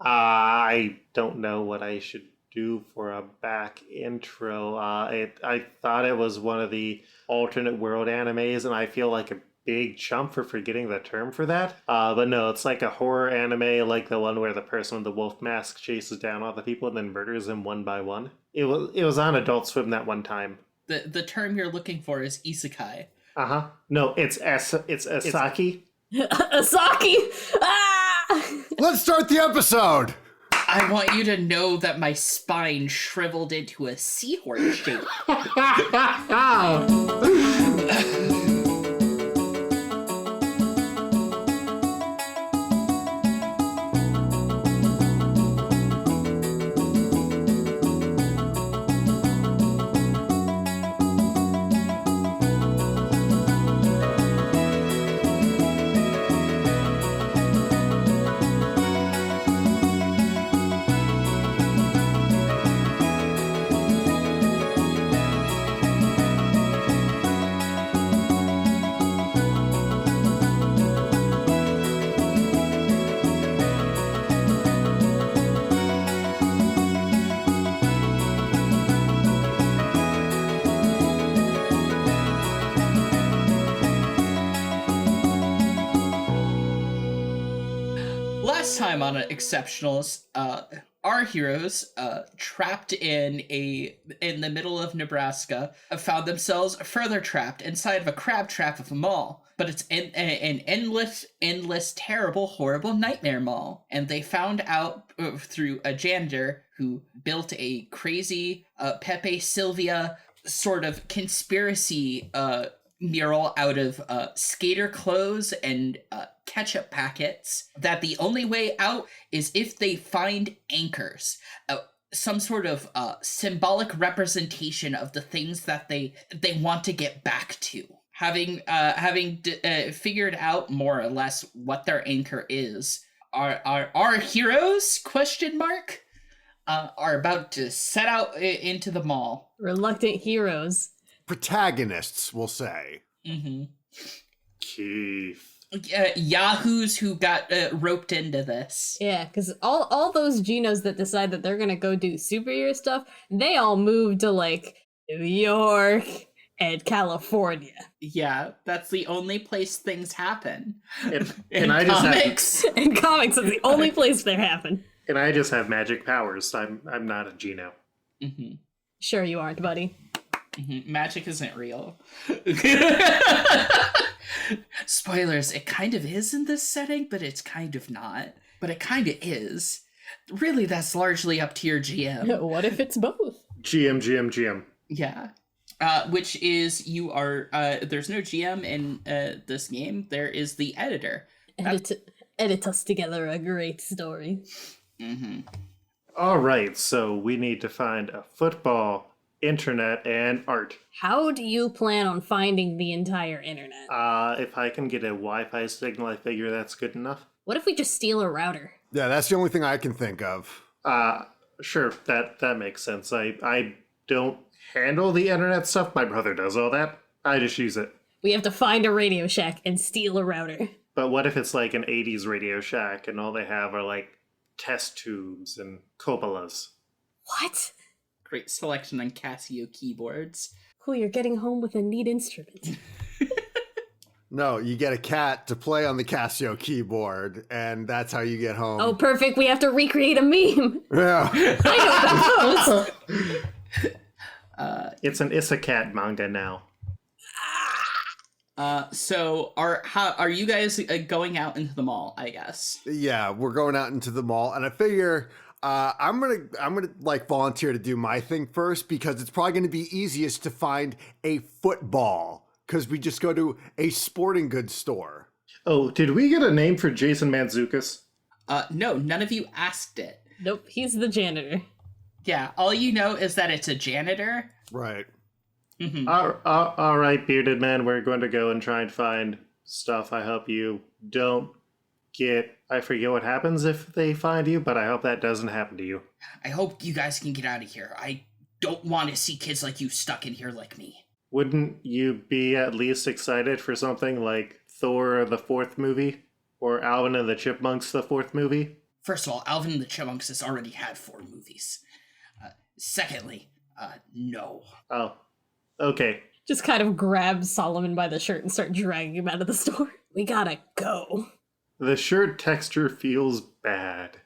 I don't know what I should do for a back intro. I thought it was one of the alternate world animes, and I feel like a big chump for forgetting the term for that. But no, it's like a horror anime, like the one where the person with the wolf mask chases down all the people and then murders them one by one. It was on Adult Swim that one time. The term you're looking for is isekai. Uh-huh. No, it's Asaki. Asaki! Ah! Let's start the episode! I want you to know that my spine shriveled into a seahorse shape. Last time on Exceptionals, our heroes, trapped in the middle of Nebraska, found themselves further trapped inside of a crab trap of a mall. But it's an endless, terrible, horrible nightmare mall. And they found out through a janitor who built a crazy Pepe Sylvia sort of conspiracy mural out of skater clothes and ketchup packets, that the only way out is if they find anchors, some sort of symbolic representation of the things that they want to get back to. Having figured out more or less what their anchor is, our heroes are about to set out into the mall. Reluctant heroes. Protagonists, we'll say. Mm-hmm. Keith. Yahoos who got roped into this. Yeah, because all those Genos that decide that they're gonna go do superhero stuff, they all moved to, like, New York and California. Yeah, that's the only place things happen. And I comics. In comics, it's the only place they happen. And I just have magic powers. I'm not a Geno. Mm-hmm. Sure you aren't, buddy. Mm-hmm. Magic isn't real. Spoilers, it kind of is in this setting, but it's kind of not. But it kind of is. Really, that's largely up to your GM. What if it's both? GM. Yeah. Which is, you are, there's no GM in this game. There is the editor. Edit us together a great story. Mm-hmm. All right, so we need to find a football, internet, and art. How do you plan on finding the entire internet? If I can get a Wi-Fi signal, I figure that's good enough. What if we just steal a router? Yeah, that's the only thing I can think of. Sure, that makes sense. I don't handle the internet stuff. My brother does all that. I just use it. We have to find a Radio Shack and steal a router. But what if it's like an 80s Radio Shack and all they have are like test tubes and Coppolas? What? Great selection on Casio keyboards. Cool, you're getting home with a neat instrument. No, you get a cat to play on the Casio keyboard, and that's how you get home. Oh, perfect. We have to recreate a meme. Yeah. I know those. It's an Isekai manga now. So are you guys going out into the mall, I guess? Yeah, we're going out into the mall, and I figure I'm gonna like volunteer to do my thing first, because it's probably gonna be easiest to find a football, because we just go to a sporting goods store. Oh, did we get a name for Jason Mantzoukas? No, none of you asked it. Nope, he's the janitor. Yeah, all you know is that it's a janitor. Right. Mm-hmm. All right, bearded man, we're going to go and try and find stuff. I hope you don't I forget what happens if they find you, but I hope that doesn't happen to you. I hope you guys can get out of here. I don't want to see kids like you stuck in here like me. Wouldn't you be at least excited for something like Thor the fourth movie? Or Alvin and the Chipmunks the fourth movie? First of all, Alvin and the Chipmunks has already had 4 movies. Secondly, no. Oh, okay. Just kind of grab Solomon by the shirt and start dragging him out of the store. We gotta go. The shirt texture feels bad.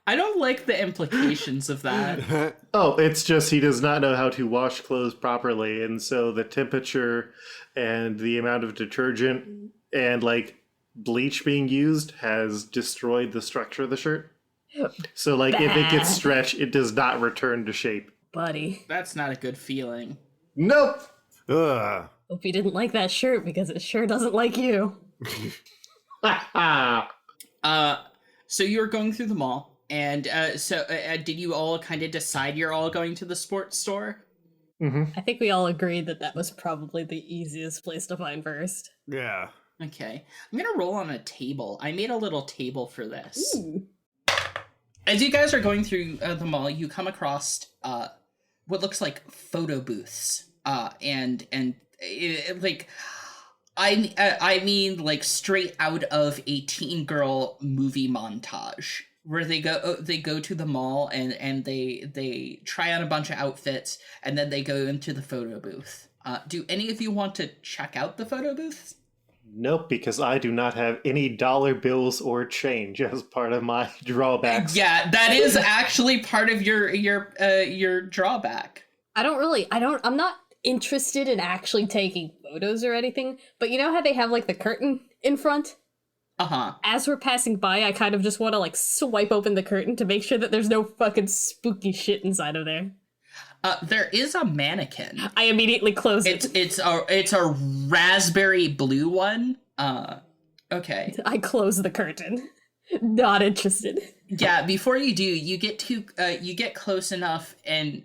I don't like the implications of that. Oh, it's just he does not know how to wash clothes properly, and so the temperature and the amount of detergent and like bleach being used has destroyed the structure of the shirt. So like if it gets Bad. stretched, it does not return to shape. Buddy. That's not a good feeling. Nope. Ugh. Hope you didn't like that shirt because it sure doesn't like you. So you're going through the mall, and did you all kind of decide you're all going to the sports store? I think we all agreed that that was probably the easiest place to find first. Yeah. Okay. I'm gonna roll on a table. I made a little table for this. Ooh. As you guys are going through the mall, you come across what looks like photo booths. And like, I mean, like straight out of a teen girl movie montage where they go to the mall and they try on a bunch of outfits and then they go into the photo booth. Do any of you want to check out the photo booths? Nope, because I do not have any dollar bills or change as part of my drawbacks. Yeah, that is actually part of your drawback. I'm not interested in actually taking photos or anything, but you know how they have like the curtain in front? Uh-huh. As we're passing by, I kind of just want to like swipe open the curtain to make sure that there's no fucking spooky shit inside of there. There is a mannequin. I immediately close it. It's a raspberry blue one. Okay. I close the curtain. Not interested. Yeah, before you do, you get close enough and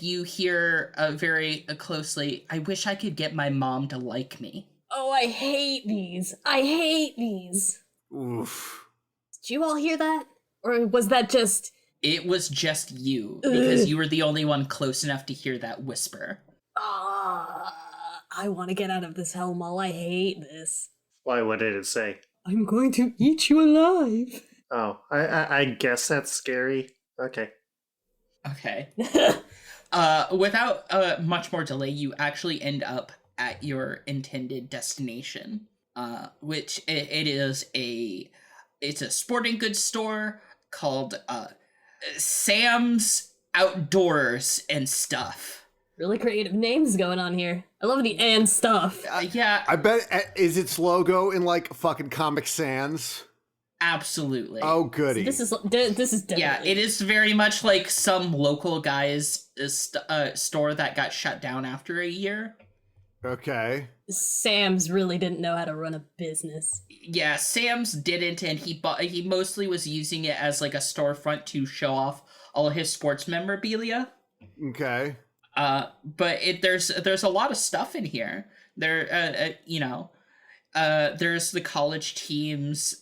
you hear very closely, "I wish I could get my mom to like me." Oh, I hate these. I hate these. Oof. Did you all hear that? Or was that just... It was just you, because you were the only one close enough to hear that whisper. I want to get out of this hellmall. I hate this. Why, what did it say? I'm going to eat you alive. Oh, I guess that's scary. Okay. Okay. Without much more delay, you actually end up at your intended destination, which it's a sporting goods store called Sam's Outdoors and Stuff. Really creative names going on here. I love the and stuff. Yeah, I bet, is its logo in like fucking Comic Sans? absolutely. Oh, goody. This is definitely... Yeah, it is very much like some local guy's store that got shut down after a year. Okay. Sam's really didn't know how to run a business. Yeah, Sam's didn't, and he mostly was using it as like a storefront to show off all of his sports memorabilia. Okay. But there's a lot of stuff in here. There's the college teams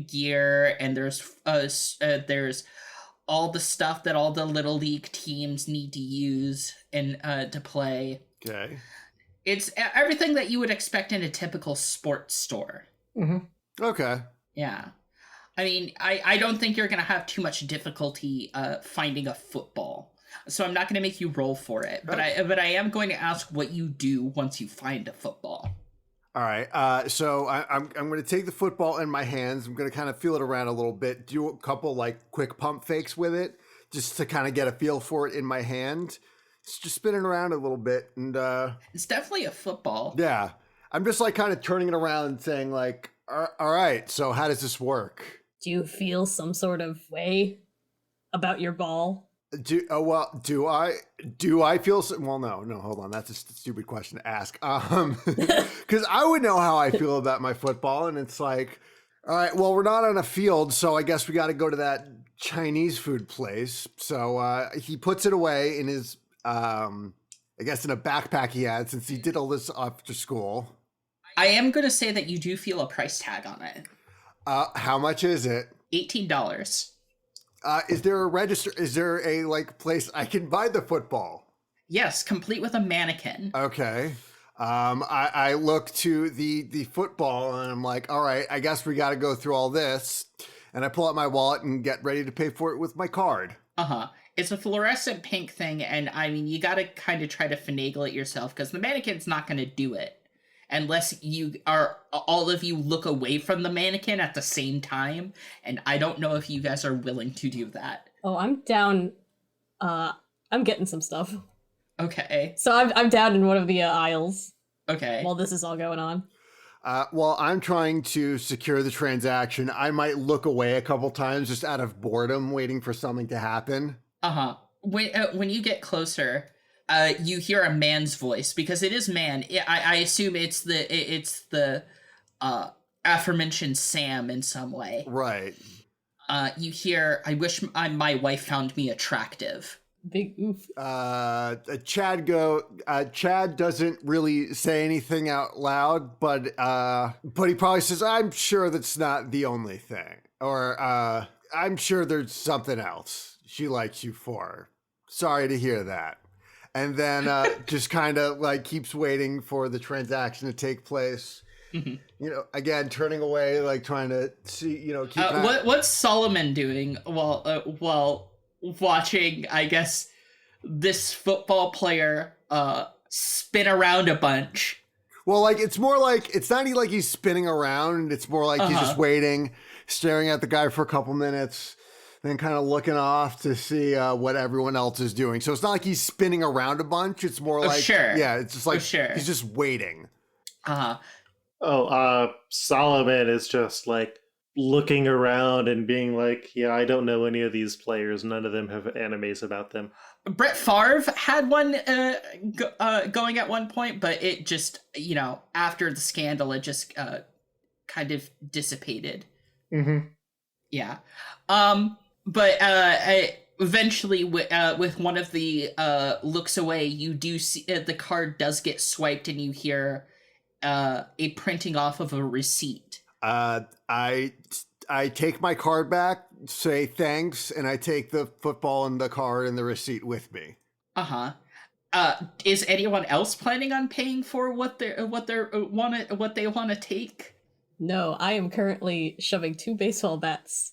gear, and there's all the stuff that all the little league teams need to use and to play. Okay. It's everything that you would expect in a typical sports store. Okay. Yeah. I mean, I don't think you're going to have too much difficulty finding a football. So I'm not going to make you roll for it, but I am going to ask what you do once you find a football. All right. So I'm going to take the football in my hands. I'm going to kind of feel it around a little bit, do a couple like quick pump fakes with it just to kind of get a feel for it in my hand. It's just spinning around a little bit, and It's definitely a football. yeah, I'm just like kind of turning it around and saying like, all right, so how does this work? Do you feel some sort of way about your ball? Do I feel well, no, hold on, that's a stupid question to ask, because I would know how I feel about my football, and it's like, all right, well, we're not on a field, so I guess we got to go to that Chinese food place. So he puts it away in his I guess in a backpack he had, since he did all this after school. I am going to say that you do feel a price tag on it. How much is it? $18. Is there a register? Is there a like place I can buy the football? Yes, complete with a mannequin. Okay. I look to the football and I'm like, all right, I guess we got to go through all this. And I pull out my wallet and get ready to pay for it with my card. Uh-huh. It's a fluorescent pink thing, and I mean, you gotta kind of try to finagle it yourself, because the mannequin's not gonna do it. Unless all of you look away from the mannequin at the same time, and I don't know if you guys are willing to do that. Oh, I'm down. I'm getting some stuff. Okay. So I'm down in one of the aisles Okay. while this is all going on. While I'm trying to secure the transaction, I might look away a couple times just out of boredom, waiting for something to happen. Uh-huh. When you get closer, you hear a man's voice, because it is man. I assume it's the aforementioned Sam in some way. Right. You hear, "I wish my wife found me attractive." Big oof. Chad doesn't really say anything out loud, but he probably says, I'm sure that's not the only thing. Or I'm sure there's something else she likes you for. Sorry to hear that. And then just kind of like keeps waiting for the transaction to take place. Mm-hmm. You know, again, turning away, like trying to see, keep what's Solomon doing while watching, I guess, this football player spin around a bunch? Well, like, it's more like, it's not like he's spinning around. It's more like he's just waiting, staring at the guy for a couple minutes, then kind of looking off to see what everyone else is doing. So it's not like he's spinning around a bunch. It's more like, sure. Yeah, it's just like, Sure. He's just waiting. Solomon is just like looking around and being like, yeah, I don't know any of these players. None of them have animes about them. Brett Favre had one going at one point, but it just, after the scandal, it just kind of dissipated. Mm-hmm. Yeah. But eventually, with one of the looks away, you do see the card does get swiped, and you hear a printing off of a receipt. I take my card back, say thanks, and I take the football and the card and the receipt with me. Is anyone else planning on paying for what they want to take? No, I am currently shoving 2 baseball bats,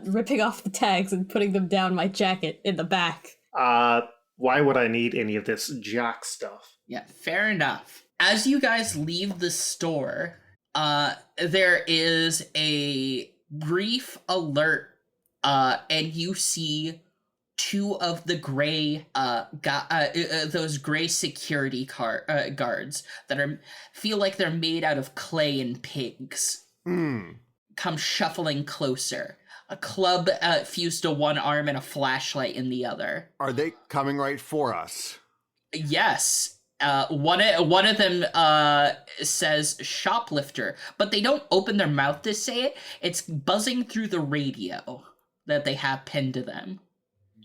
ripping off the tags and putting them down my jacket in the back. Why would I need any of this jock stuff? Yeah, fair enough. As you guys leave the store, there is a brief alert, and you see 2 of the gray, those gray security guards that feel like they're made out of clay and pigs. Come shuffling closer. A club fused to one arm and a flashlight in the other. Are they coming right for us? Yes. One of them says shoplifter, but they don't open their mouth to say it. It's buzzing through the radio that they have pinned to them.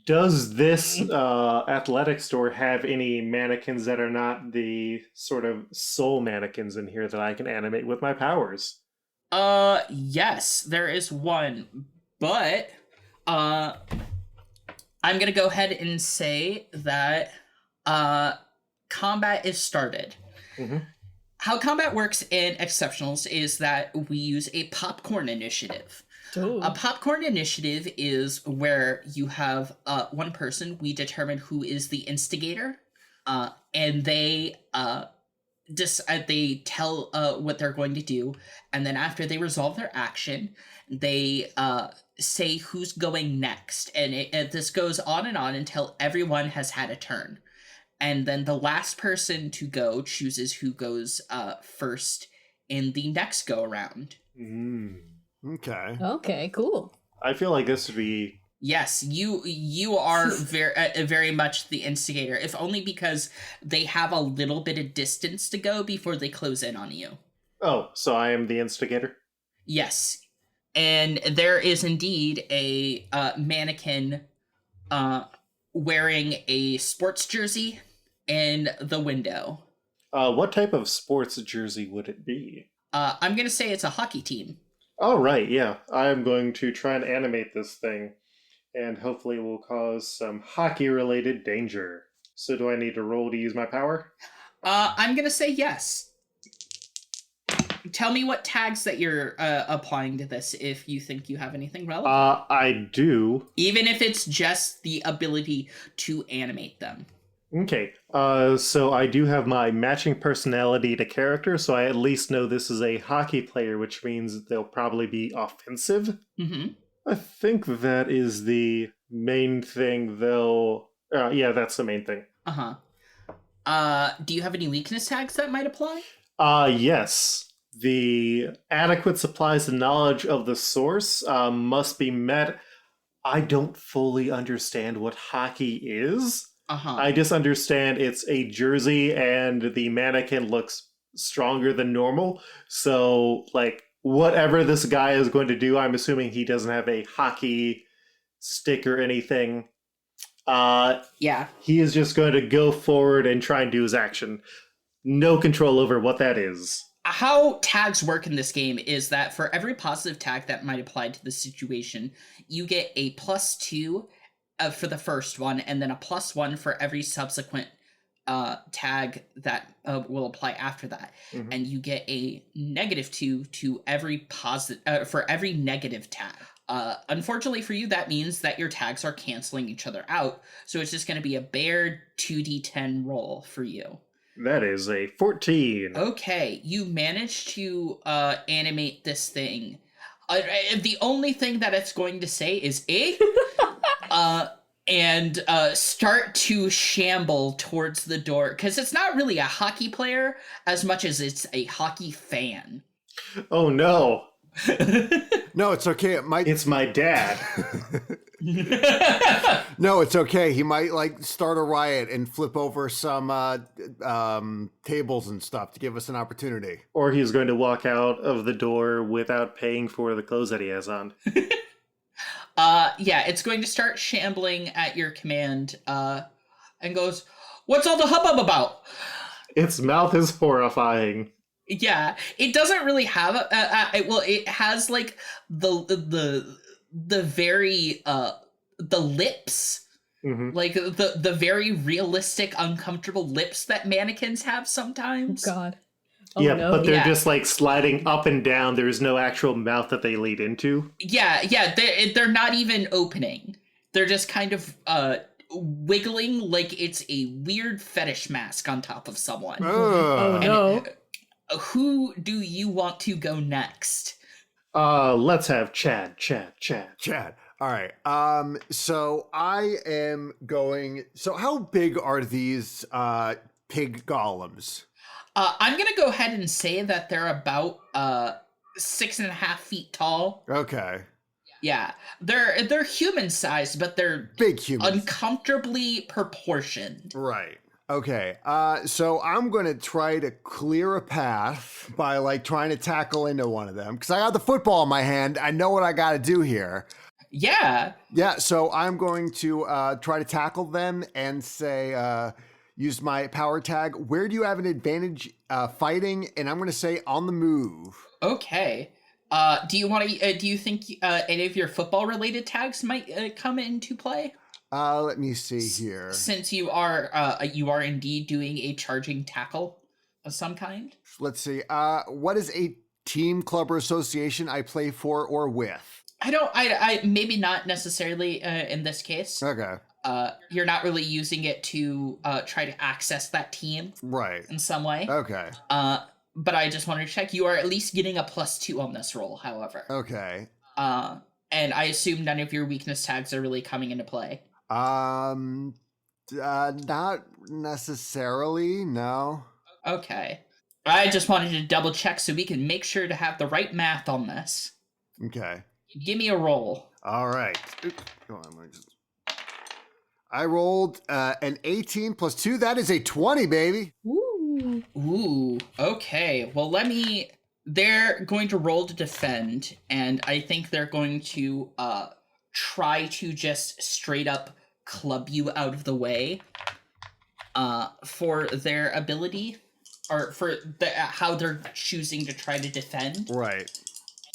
Does this athletic store have any mannequins that are not the sort of soul mannequins in here that I can animate with my powers? Yes, there is one, but I'm gonna go ahead and say that combat is started. Mm-hmm. How combat works in Exceptionals is that we use a popcorn initiative. Ooh. A popcorn initiative is where you have one person, we determine who is the instigator, and they tell what they're going to do, and then after they resolve their action, they say who's going next, and this goes on and on until everyone has had a turn. And then the last person to go chooses who goes first in the next go around. Okay. Okay, cool. I feel like this would be... Yes, you are very much the instigator, if only because they have a little bit of distance to go before they close in on you. Oh, so I am the instigator? Yes. And there is indeed a mannequin wearing a sports jersey in the window. What type of sports jersey would it be? I'm going to say it's a hockey team. Oh, right, yeah. I am going to try and animate this thing, and hopefully it will cause some hockey-related danger. So do I need to roll to use my power? I'm gonna say yes. Tell me what tags that you're applying to this if you think you have anything relevant. I do. Even if it's just the ability to animate them. Okay, so I do have my matching personality to character, so I at least know this is a hockey player, which means they'll probably be offensive. Mm-hmm. I think that is the main thing, though. Yeah, that's the main thing. Do you have any weakness tags that might apply? Yes. The adequate supplies and knowledge of the source must be met. I don't fully understand what hockey is. I just understand it's a jersey and the mannequin looks stronger than normal. So, like, whatever this guy is going to do, I'm assuming he doesn't have a hockey stick or anything. Yeah. He is just going to go forward and try and do his action. No control over what that is. How tags work in this game is that for every positive tag that might apply to the situation, you get a +2 for the first one, and then a +1 for every subsequent tag that will apply after that. Mhm. And you get a -2 to every positive for every negative tag. Unfortunately for you, that means that your tags are canceling each other out, so it's just going to be a bare 2d10 roll for you. That is a 14. Okay, you managed to animate this thing. The only thing that it's going to say is and start to shamble towards the door, because it's not really a hockey player as much as it's a hockey fan. Oh no. No, it's okay. It might. It's my dad. No, it's okay. He might like start a riot and flip over some tables and stuff to give us an opportunity. Or he's going to walk out of the door without paying for the clothes that he has on. Yeah, it's going to start shambling at your command, and goes, "What's all the hubbub about?" Its mouth is horrifying. Yeah, it doesn't really have well, it has like the very the lips, Mhm. like the very realistic uncomfortable lips that mannequins have sometimes. God. Oh, Yeah, no. but they're Yeah. just like sliding up and down. There's no actual mouth that they lead into. Yeah, they're not even opening. They're just kind of wiggling like it's a weird fetish mask on top of someone. Oh, Ugh. no. Who do you want to go next? Let's have Chad. Chad. All right. So I am going. So how big are these pig golems? I'm gonna go ahead and say that they're about 6.5 feet tall. Okay. Yeah, they're human sized, but they're Big humans. uncomfortably proportioned. Right. Okay. So I'm gonna try to clear a path by like trying to tackle into one of them because I got the football in my hand. I know what I got to do here. Yeah. Yeah. So I'm going to try to tackle them and say, use my power tag. Where do you have an advantage fighting? And I'm going to say on the move. Okay. Do you think any of your football related tags might come into play? Let me see here. Since you are indeed doing a charging tackle of some kind. Let's see. What is a team, club, or association I play for or with? I maybe not necessarily in this case. Okay. You're not really using it to try to access that team Right. in some way. Okay. But I just wanted to check. You are at least getting a +2 on this roll, however. Okay. And I assume none of your weakness tags are really coming into play. Not necessarily. No. Okay. I just wanted to double check so we can make sure to have the right math on this. Okay. Give me a roll. All right. Hold on, I rolled an 18 plus 2. That is a 20, baby. Ooh. Ooh, okay. Well, they're going to roll to defend, and I think they're going to try to just straight up club you out of the way for their ability, or for how they're choosing to try to defend. Right.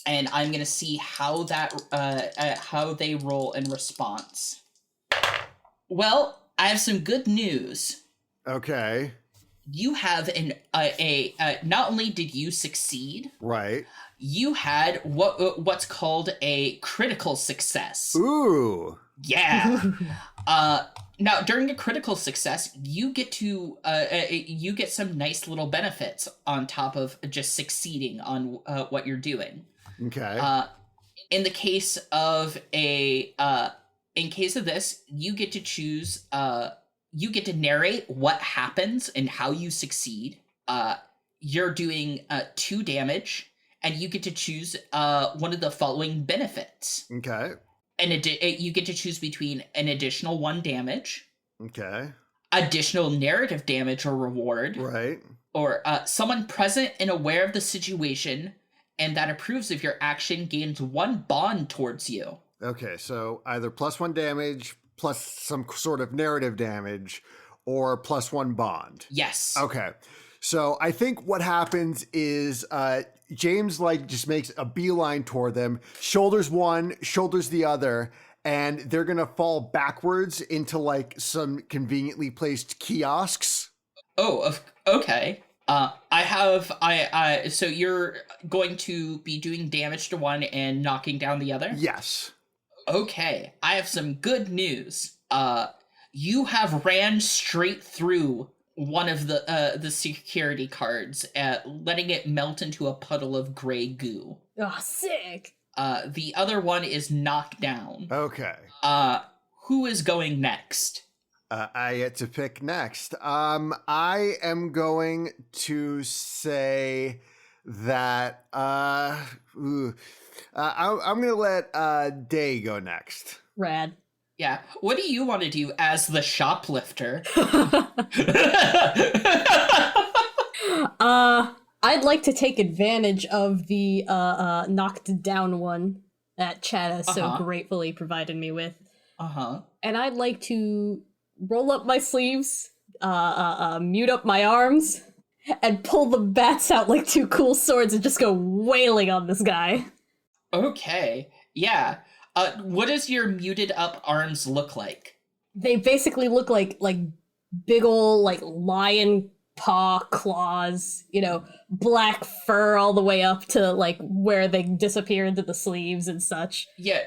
And I'm gonna see how they roll in response. Well, I have some good news. Okay. you have not only did you succeed, Right. you had what's called a critical success. Ooh. Yeah. Now during a critical success, you get to you get some nice little benefits on top of just succeeding on what you're doing. Okay. In the case of in case of this, you get to choose. You get to narrate what happens and how you succeed. You're doing 2 damage, and you get to choose one of the following benefits. Okay. And you get to choose between an additional 1 damage, Okay. additional narrative damage or reward, Right. or someone present and aware of the situation and that approves of your action gains 1 bond towards you. Okay, so either +1 damage plus some sort of narrative damage or +1 bond. Yes. Okay. So I think what happens is James like just makes a beeline toward them, shoulders one, shoulders the other, and they're gonna fall backwards into like some conveniently placed kiosks. Oh, okay. So you're going to be doing damage to one and knocking down the other? Yes. Okay, I have some good news. You have ran straight through one of the security cards, letting it melt into a puddle of gray goo. Oh, sick. The other one is knocked down. Okay. Who is going next? I get to pick next. I am going to say that I'm going to let Day go next. Rad. Yeah. What do you want to do as the shoplifter? I'd like to take advantage of the knocked down one that Chad has so gratefully provided me with. And I'd like to roll up my sleeves, mute up my arms, and pull the bats out like 2 cool swords and just go wailing on this guy. Okay. Yeah. What does your muted up arms look like? They basically look like big ol' like lion paw claws, black fur all the way up to like where they disappear into the sleeves and such. Yeah,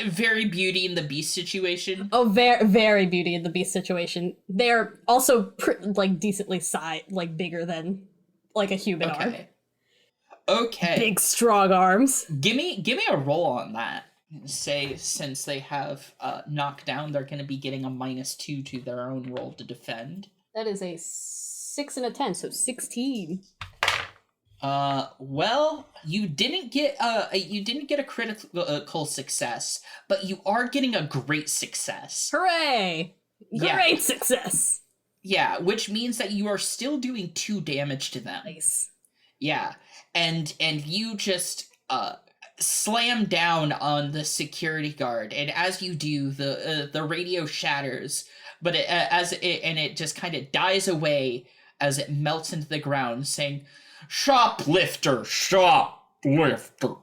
very Beauty and the Beast situation. Oh, very, very Beauty and the Beast situation. They're also decently bigger than like a human arm. Okay. Big strong arms. Give me a roll on that. Say since they have knocked down, they're going to be getting a -2 to their own roll to defend. That is a 6 and a 10, so 16. Well, you didn't get a critical success, but you are getting a great success. Hooray! Yeah. Great success. Yeah, which means that you are still doing 2 damage to them. Nice. Yeah, and you just slam down on the security guard, and as you do, the radio shatters, but it just kind of dies away as it melts into the ground, saying, "Shoplifter, shoplifter,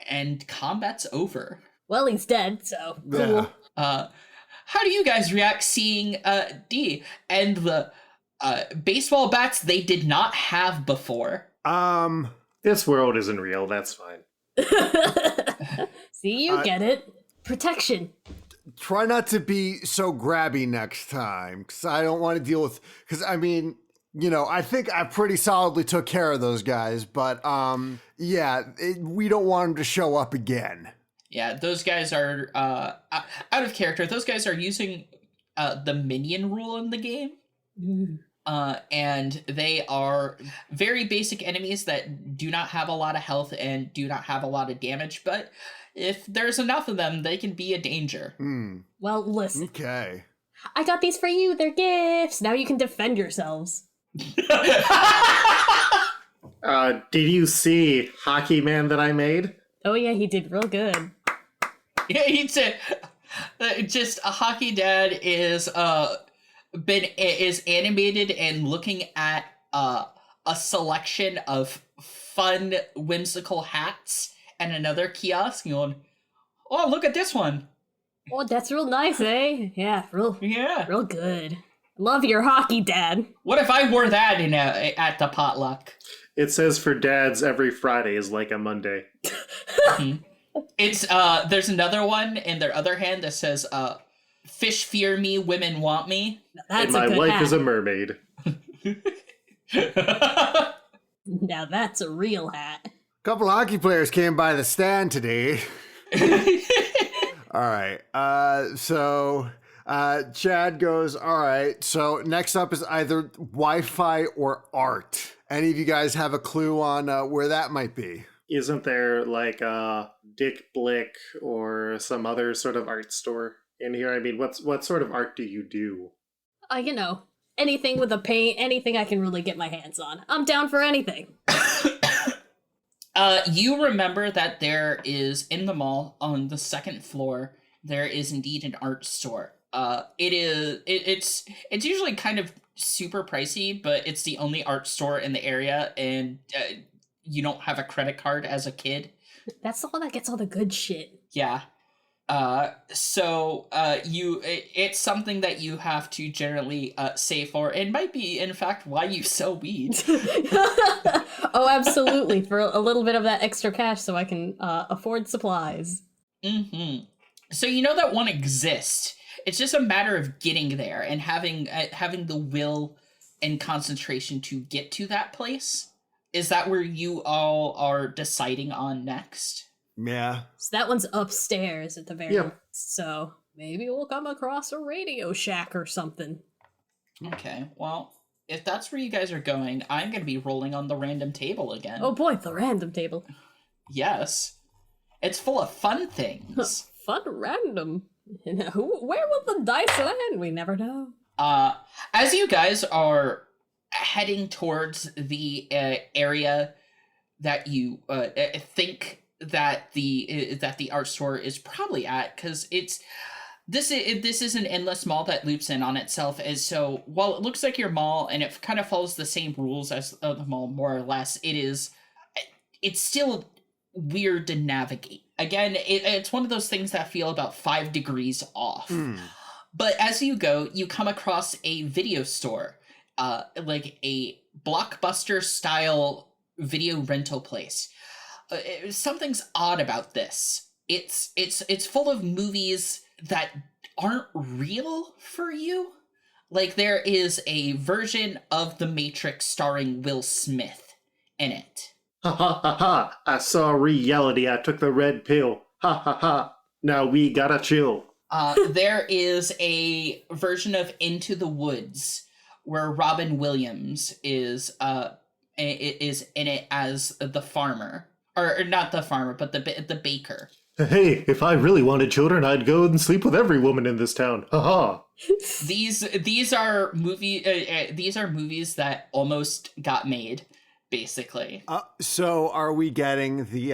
and combat's over. Well, he's dead, so cool. Yeah. How do you guys react seeing D and the baseball bats they did not have before? This world isn't real. That's fine. See, you get it. Protection. Try not to be so grabby next time, because I don't want to deal with. Because I mean, I think I pretty solidly took care of those guys, but we don't want them to show up again. Yeah, those guys are out of character. Those guys are using the minion rule in the game. And they are very basic enemies that do not have a lot of health and do not have a lot of damage, but if there's enough of them, they can be a danger. Well, listen. Okay. I got these for you. They're gifts. Now you can defend yourselves. Did you see Hockey Man that I made? Oh yeah, he did real good. Yeah, he'd say, just a hockey dad is animated and looking at a selection of fun, whimsical hats and another kiosk going, "Oh, look at this one. Oh, that's real nice, eh? Yeah, real Yeah. real good. Love your hockey, Dad. What if I wore that at the potluck? It says for dads, every Friday is like a Monday. Mm-hmm. It's there's another one in their other hand that says fish fear me, women want me. That's and my wife is a mermaid. Now that's a real hat. A couple hockey players came by the stand today. All right. So Chad goes, all right. So next up is either Wi-Fi or art. Any of you guys have a clue on where that might be? Isn't there like a Dick Blick or some other sort of art store in here? I mean, what sort of art do you do? You know, anything with a paint, anything I can really get my hands on. I'm down for anything. You remember that there is in the mall on the second floor, there is indeed an art store. It's usually kind of super pricey, but it's the only art store in the area, and you don't have a credit card as a kid. That's the one that gets all the good shit. Yeah. It's something that you have to generally save for. It might be, in fact, why you sell weed. Oh, absolutely. For a little bit of that extra cash so I can afford supplies. Mm-hmm. So you know that one exists. It's just a matter of getting there and having the will and concentration to get to that place. Is that where you all are deciding on next? Yeah. So that one's upstairs at the very Yep. least. So maybe we'll come across a Radio Shack or something. Okay, well, if that's where you guys are going, I'm going to be rolling on the random table again. Oh boy, the random table. Yes. It's full of fun things. Fun random. Where will the dice land? We never know. As you guys are heading towards the area that you think that the art store is probably at, because this is an endless mall that loops in on itself. As so, while it looks like your mall and it kind of follows the same rules as the mall more or less, it's still weird to navigate. Again, it's one of those things that feel about 5 degrees off. But as you go, you come across a video store, like a Blockbuster style video rental place. Something's odd about this. It's full of movies that aren't real for you. Like, there is a version of The Matrix starring Will Smith in it. Ha ha ha ha! I saw reality. I took the red pill. Ha ha ha! Now we gotta chill. There is a version of Into the Woods where Robin Williams is in it as the farmer, or not the farmer, but the baker. Hey, if I really wanted children, I'd go and sleep with every woman in this town. Ha ha! These are movies that almost got made. Basically. So are we getting the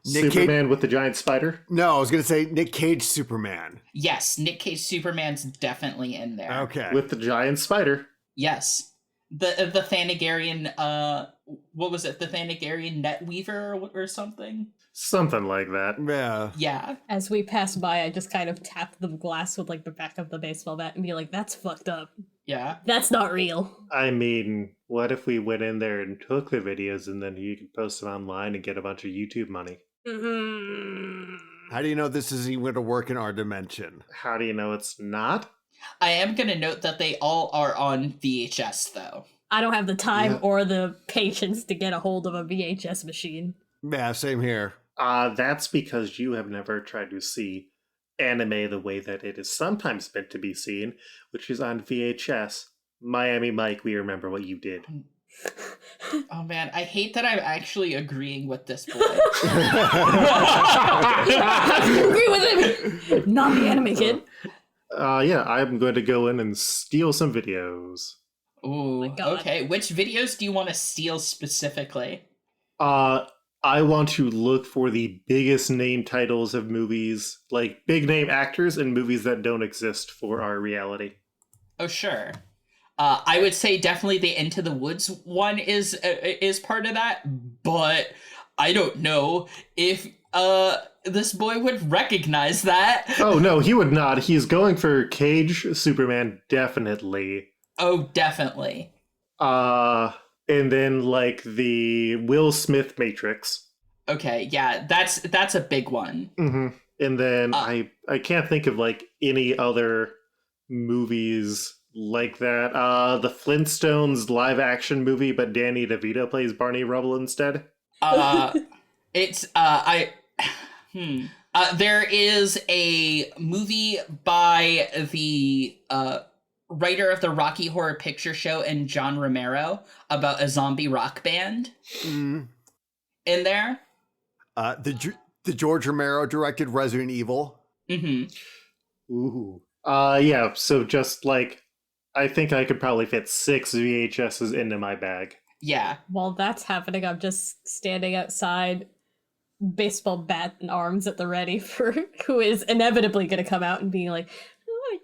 Nick Superman Cage? with the giant spider? No, I was gonna say Nick Cage Superman. Yes, Nick Cage Superman's definitely in there. Okay. With the giant spider. Yes. The Thanagarian what was it? The Thanagarian Netweaver or something? Something like that. Yeah. Yeah. As we pass by, I just kind of tap the glass with like the back of the baseball bat and be like, that's fucked up. Yeah. That's not real. I mean, what if we went in there and took the videos and then you could post them online and get a bunch of YouTube money? How do you know this isn't going to work in our dimension? How do you know it's not? I am going to note that they all are on VHS, though. I don't have the time or the patience to get a hold of a VHS machine. Yeah, same here. That's because you have never tried to see anime the way that it is sometimes meant to be seen, which is on VHS. Miami Mike, we remember what you did. Oh man, I hate that I'm actually agreeing with this boy. How do you agree with him? Not the anime kid. Yeah, I'm going to go in and steal some videos. Ooh, God. Okay. Which videos do you want to steal specifically? I want to look for the biggest name titles of movies, like big name actors in movies that don't exist for our reality. Oh, sure. I would say definitely the Into the Woods one is part of that, but I don't know if This boy would recognize that. Oh no, he would not. He's going for Cage Superman, definitely. Oh, definitely. And then like the Will Smith Matrix. Okay, yeah, that's a big one. Mm-hmm. And then I can't think of like any other movies like that. The Flintstones live action movie, but Danny DeVito plays Barney Rubble instead. There is a movie by the writer of the Rocky Horror Picture Show and John Romero about a zombie rock band in there. The George Romero directed Resident Evil. Mm-hmm. Ooh. Yeah, so just like, I think I could probably fit 6 VHSs into my bag. Yeah. While that's happening, I'm just standing outside, baseball bat and arms at the ready for who is inevitably going to come out and be like, oh,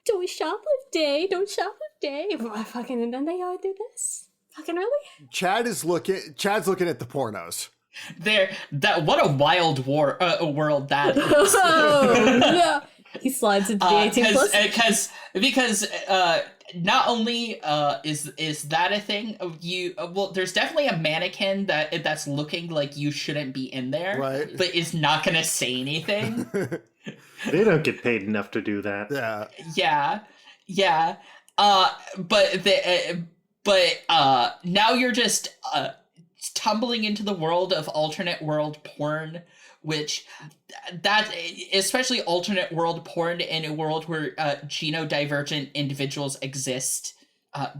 don't shoplift day, don't shoplift day. Fucking, and then they all do this. Fucking really? Chad's looking at the pornos. What a wild world that is. Oh, yeah. He slides into the 18 plus. Because not only is that a thing, there's definitely a mannequin that's looking like you shouldn't be in there, right? But is not gonna say anything. They don't get paid enough to do that. Yeah. But now you're just tumbling into the world of alternate world porn, which that especially alternate world porn in a world where genodivergent individuals exist,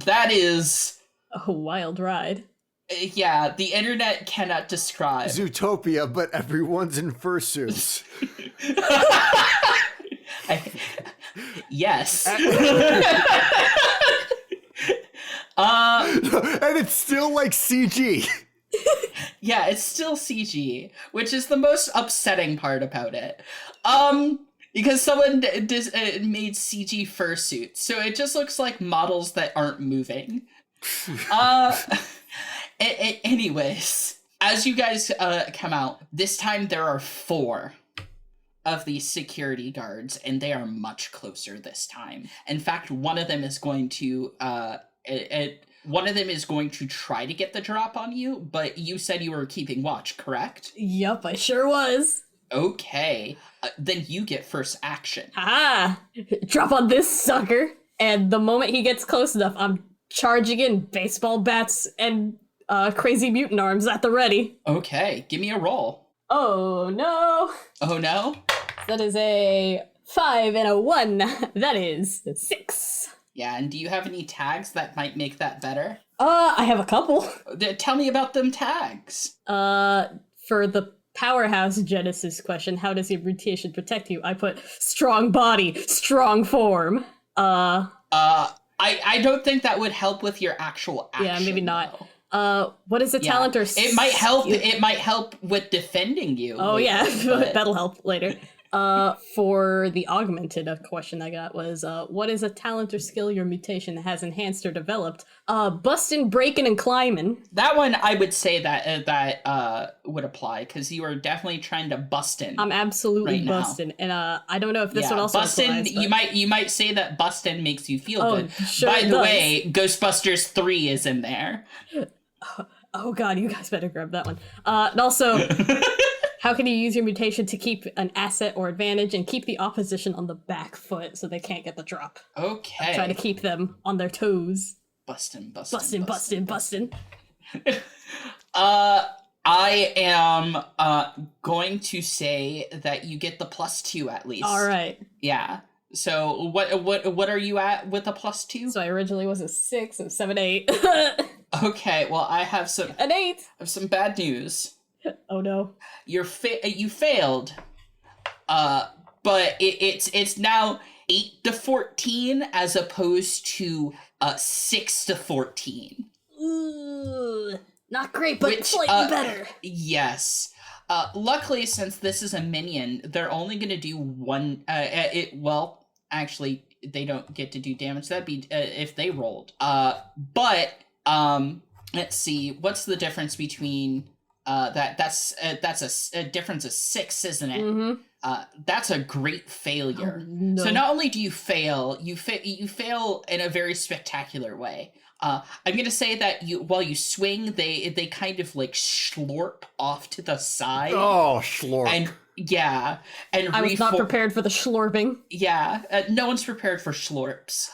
that is a wild ride. Yeah, the internet cannot describe. Zootopia, but everyone's in fursuits. Yes. And it's still like CG. Yeah, it's still CG, which is the most upsetting part about it. Because someone made CG fursuits, so it just looks like models that aren't moving. Anyways, as you guys come out, this time there are 4 of these security guards, and they are much closer this time. In fact, one of them is going to try to get the drop on you, but you said you were keeping watch, correct? Yup, I sure was. Okay, then you get first action. Ah, drop on this sucker. And the moment he gets close enough, I'm charging in baseball bats and crazy mutant arms at the ready. Okay, give me a roll. Oh no. Oh no? That is a 5 and a 1. That is 6. Yeah, and do you have any tags that might make that better? I have a couple. Tell me about them tags. For the Powerhouse Genesis question, how does your mutation protect you? I put strong body, strong form. I don't think that would help with your actual action. Yeah, maybe not. Though. What is a talent or it might help. It might help with defending you. Oh later, yeah, but... that'll help later. For the augmented question I got was, what is a talent or skill your mutation has enhanced or developed? Bustin', breaking, and climbing. That one I would say that would apply, because you are definitely trying to bust in. I'm absolutely right bustin', and I don't know if this one also bustin', applies. But... You might say that bustin' makes you feel good. Sure By the way, Ghostbusters 3 is in there. Oh god, you guys better grab that one. And also, how can you use your mutation to keep an asset or advantage and keep the opposition on the back foot so they can't get the drop? Okay. Try to keep them on their toes. Bustin'. I am going to say that you get the +2 at least. All right. Yeah. So what are you at with a +2? So I originally was a 6 and 7, 8. Okay, well I have an 8. I have some bad news. Oh no. You failed. But it's now 8 to 14 as opposed to 6 to 14. Ooh, not great, but slightly better. Yes. Luckily, since this is a minion, they're only going to do one. Well, actually, they don't get to do damage. That'd be if they rolled. But let's see. What's the difference between That's a difference of 6, isn't it? Mm-hmm. That's a great failure. Oh, no. So not only do you fail, you fail in a very spectacular way. I'm gonna say that while you swing, they kind of like slurp off to the side. Oh, slurp. And yeah, and I was not prepared for the slurping. Yeah, no one's prepared for slurps.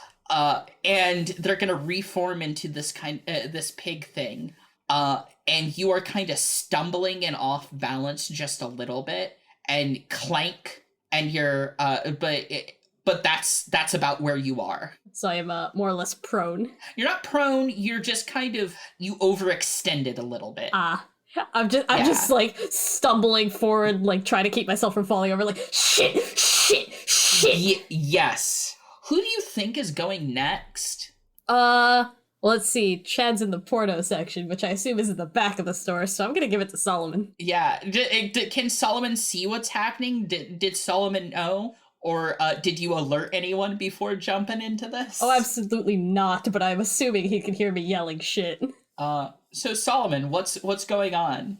And they're gonna reform into this this pig thing. And you are kind of stumbling and off balance just a little bit, and clank, and you're but that's about where you are. So I am more or less prone. You're not prone, you're just kind of, you overextended a little bit. I'm just like stumbling forward, like trying to keep myself from falling over, like shit. Yes. Who do you think is going next? Let's see. Chad's in the porno section, which I assume is in the back of the store, so I'm gonna give it to Solomon. Yeah. Can Solomon see what's happening? Did Solomon know? Or did you alert anyone before jumping into this? Oh, absolutely not, but I'm assuming he can hear me yelling shit. So Solomon, what's going on?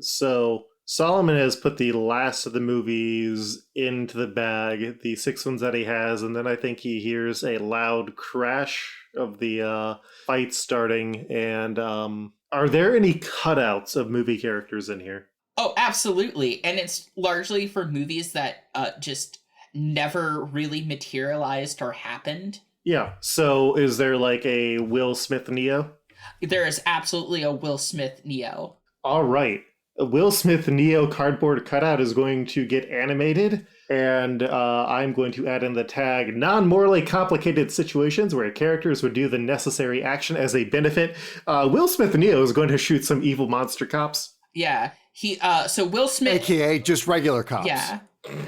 So Solomon has put the last of the movies into the bag, the 6 ones that he has, and then I think he hears a loud crash of the fight starting. And are there any cutouts of movie characters in here? Oh, absolutely. And it's largely for movies that just never really materialized or happened. Yeah. So is there like a Will Smith Neo? There is absolutely a Will Smith Neo. All right. A Will Smith Neo cardboard cutout is going to get animated, and I'm going to add in the tag non-morally complicated situations where characters would do the necessary action as a benefit. Will Smith Neo is going to shoot some evil monster cops. Yeah. So Will Smith, AKA just regular cops. Yeah.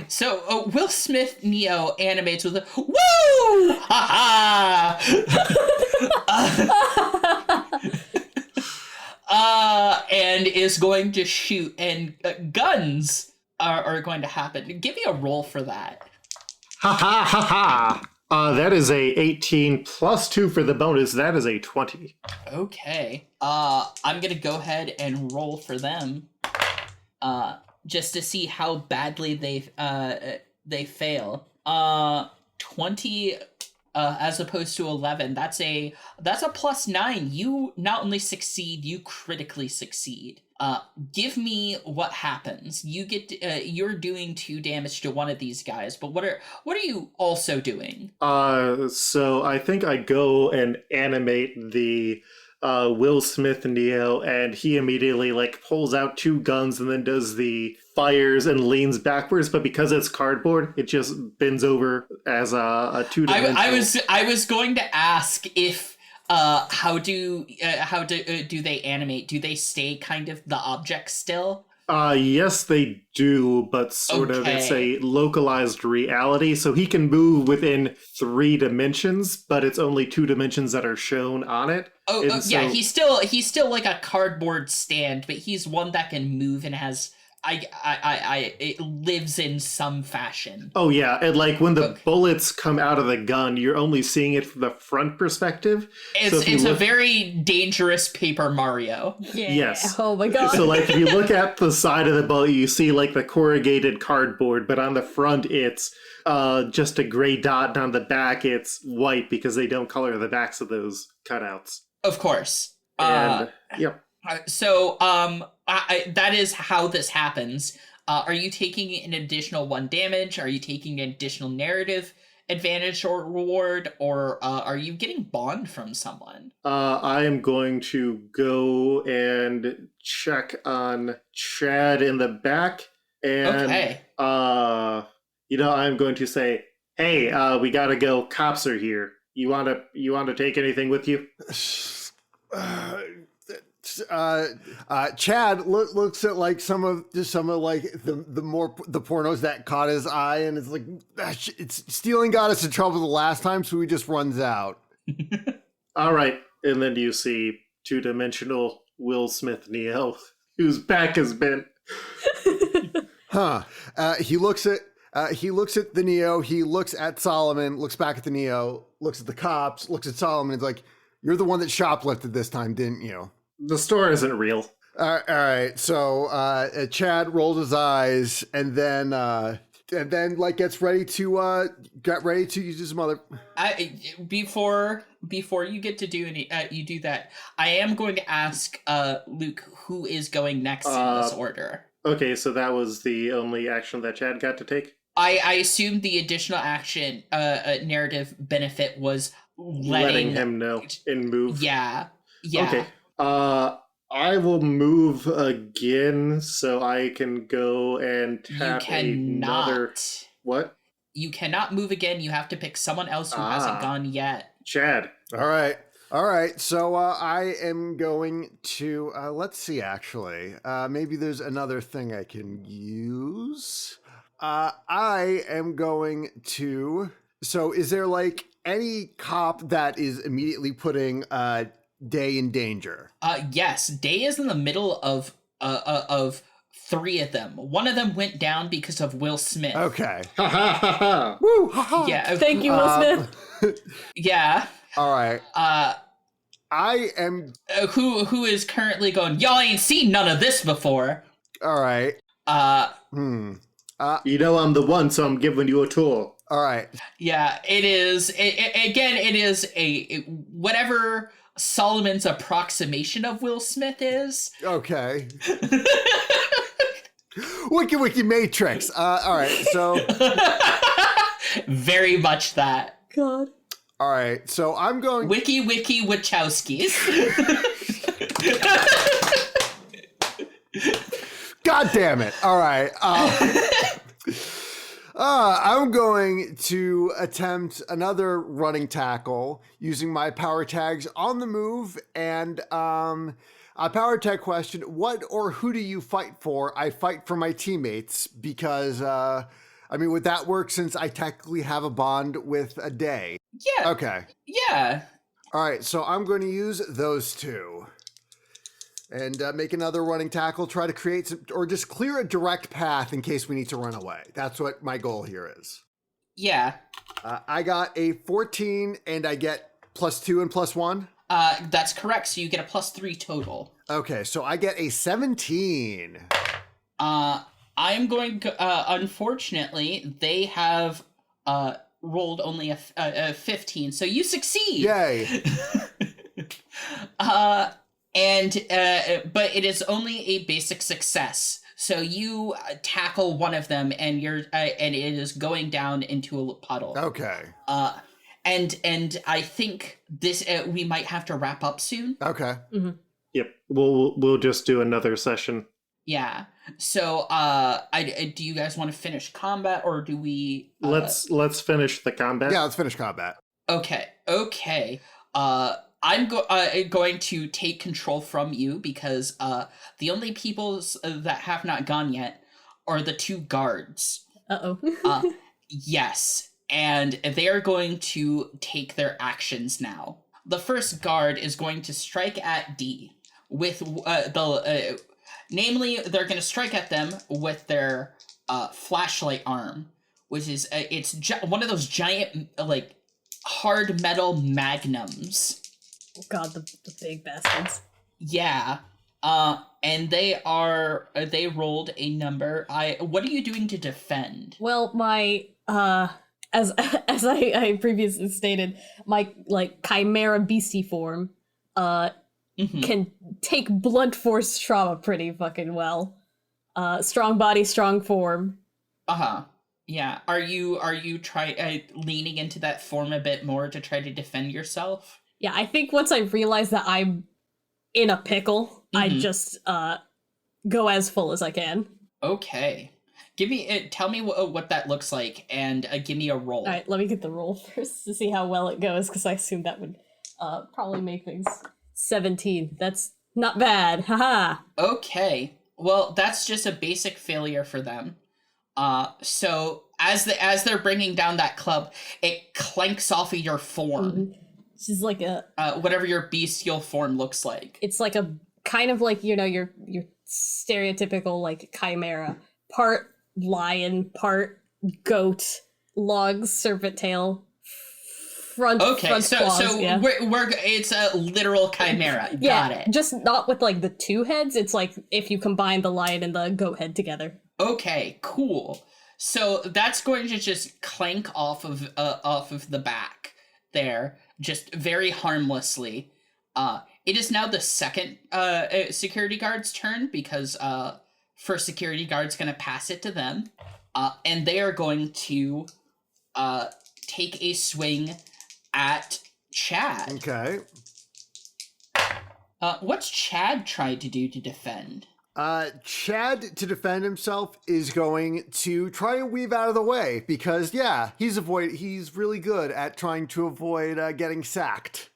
So Will Smith Neo animates with a woo, ha ha, and is going to shoot, and guns are going to happen. Give me a roll for that. Ha ha ha ha. That is a 18 plus 2 for the bonus. That is a 20. Okay. I'm gonna go ahead and roll for them. Just to see how badly they fail. 20 as opposed to 11. That's a +9. You not only succeed, you critically succeed. Give me what happens. You're doing 2 damage to one of these guys, but what are you also doing? So I think I go and animate the Will Smith Neo, and he immediately like pulls out 2 guns and then does the fires and leans backwards, but because it's cardboard, it just bends over as a 2-dimensional. I was going to ask if how do they animate? Do they stay kind of the object still? Yes, they do, but sort of it's a localized reality. So he can move within 3 dimensions, but it's only 2 dimensions that are shown on it. Yeah, he's still like a cardboard stand, but he's one that can move and has it lives in some fashion. Oh yeah, and like when the bullets come out of the gun, you're only seeing it from the front perspective. It's a very dangerous Paper Mario. Yeah. Yes. Oh my god. So like if you look at the side of the bullet, you see like the corrugated cardboard, but on the front it's just a gray dot, and on the back it's white because they don't color the backs of those cutouts. Of course. And yep. So that is how this happens. Are you taking an additional 1 damage? Are you taking an additional narrative advantage or reward? Or are you getting bond from someone? I am going to go and check on Chad in the back. And, I'm going to say, hey, we gotta go. Cops are here. You want to take anything with you? Chad looks at like some of like the pornos that caught his eye, and it's like it's stealing got us in trouble the last time, so he just runs out. All right, and then you see 2-dimensional Will Smith Neo, whose back has been. He looks at the Neo. He looks at Solomon. Looks back at the Neo. Looks at the cops. Looks at Solomon. It's like, you're the one that shoplifted this time, didn't you? The store isn't real. All right. So Chad rolled his eyes and then like gets ready to use his mother. Before you get to do any, you do that. I am going to ask Luke who is going next in this order. Okay, so that was the only action that Chad got to take. I assumed the additional action narrative benefit was letting him know and move. Yeah. Okay. I will move again so I can go and tap another. What? You cannot move again. You have to pick someone else who hasn't gone yet. Chad. All right. So I am going to let's see. Actually, maybe there's another thing I can use. I am going to. So, is there like any cop that is immediately putting Day in danger? Yes, Day is in the middle of 3 of them. One of them went down because of Will Smith. Okay. Woo! Yeah. Thank you, Will Smith. Yeah. All right. I am. Who is currently going? Y'all ain't seen none of this before. All right. You know I'm the one, so I'm giving you a tour. All right. Yeah, it is. It is a whatever Solomon's approximation of Will Smith is. Okay. Wiki Matrix. All right. So. Very much that. God. All right. So I'm going. Wiki Wachowskis. God damn it. All right. I'm going to attempt another running tackle using my power tags on the move. And a power tag question: what or who do you fight for? I fight for my teammates because, would that work since I technically have a bond with a Day? Yeah. Okay. Yeah. All right. So I'm going to use those two. And make another running tackle, try to create some, or just clear a direct path in case we need to run away. That's what my goal here is. Yeah. I got a 14 and I get +2 and +1. That's correct. So you get a +3 total. Okay, so I get a 17. I'm going to, unfortunately, they have rolled only a 15, so you succeed. Yay. But it is only a basic success. So you tackle one of them, and and it is going down into a puddle. Okay. And I think this we might have to wrap up soon. Okay. Mm-hmm. Yep. We'll just do another session. Yeah. So do you guys want to finish combat, or do we? Let's finish the combat. Yeah, let's finish combat. Okay. I'm going to take control from you because the only people that have not gone yet are the 2 guards. Uh-oh. Yes, and they are going to take their actions now. The first guard is going to strike at D with namely, they're going to strike at them with their flashlight arm, which is one of those giant hard metal magnums. Oh God, the big bastards. Yeah. And they rolled a number. What are you doing to defend? Well, my as I previously stated, my chimera beastie form can take blunt force trauma pretty fucking well. Strong body, strong form. Yeah. Are you leaning into that form a bit more to try to defend yourself? Yeah, I think once I realize that I'm in a pickle, I just go as full as I can. Okay. Tell me what that looks like, and give me a roll. All right, let me get the roll first to see how well it goes, because I assume that would probably make things 17. That's not bad. Haha. Okay. Well, that's just a basic failure for them. So as they're bringing down that club, it clanks off of your form. This is like a whatever your bestial form looks like. It's like a kind of like, your stereotypical chimera, part lion, part goat, long serpent tail, front claws, so yeah. we're it's a literal chimera. Yeah, Got it. just not with like the two heads. It's like if you combine the lion and the goat head together. Okay, cool. So that's going to just clank off of the back there, just very harmlessly. It is now the second security guard's turn because first security guard's going to pass it to them, and they are going to take a swing at Chad. Okay. What's Chad tried to do to defend? Chad, to defend himself, is going to try and weave out of the way because, yeah, he's really good at trying to avoid getting sacked.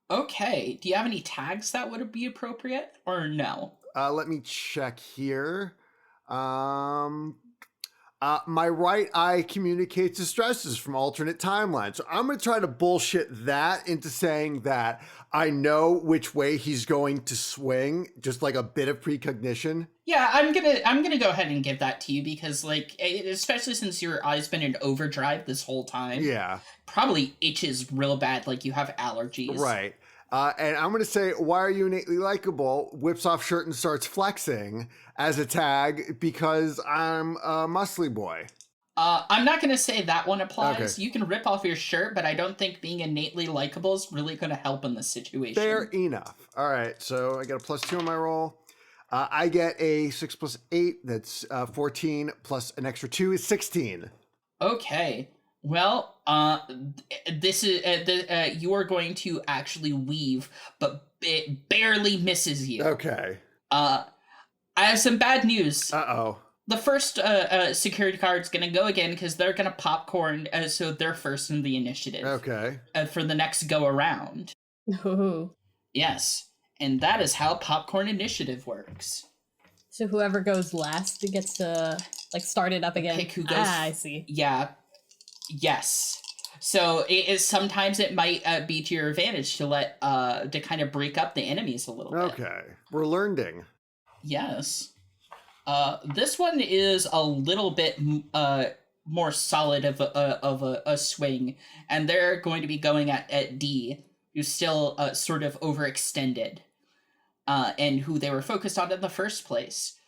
Okay. Do you have any tags that would be appropriate, or no? Let me check here. My right eye communicates distresses from alternate timelines. So I'm going to try to bullshit that into saying that I know which way he's going to swing, just like a bit of precognition. Yeah, I'm gonna go ahead and give that to you because, like, especially since your eye's been in overdrive this whole time. Yeah. Probably itches real bad, like you have allergies. Right. And I'm going to say, why are you innately likable? Whips off shirt and starts flexing as a tag because I'm a muscly boy. I'm not going to say that one applies. Okay. You can rip off your shirt, but I don't think being innately likable is really going to help in this situation. Fair enough. All right. So I got a +2 on my roll. I get a 6 + 8. That's 14 plus an extra 2 is 16. Okay. Well, this is you are going to actually weave, but it barely misses you. Okay. I have some bad news. Uh-oh. The first security guard's gonna go again because they're gonna popcorn, so they're first in the initiative. Okay. For the next go around. Ooh. Yes, and that is how popcorn initiative works. So whoever goes last gets to like start it up again. Pick who goes. I see. Yeah. Yes. So sometimes it might be to your advantage to let to kind of break up the enemies a little bit. Okay. We're learning. Yes. This one is a little bit more solid of a swing, and they're going to be going at D, who's still sort of overextended, and who they were focused on in the first place.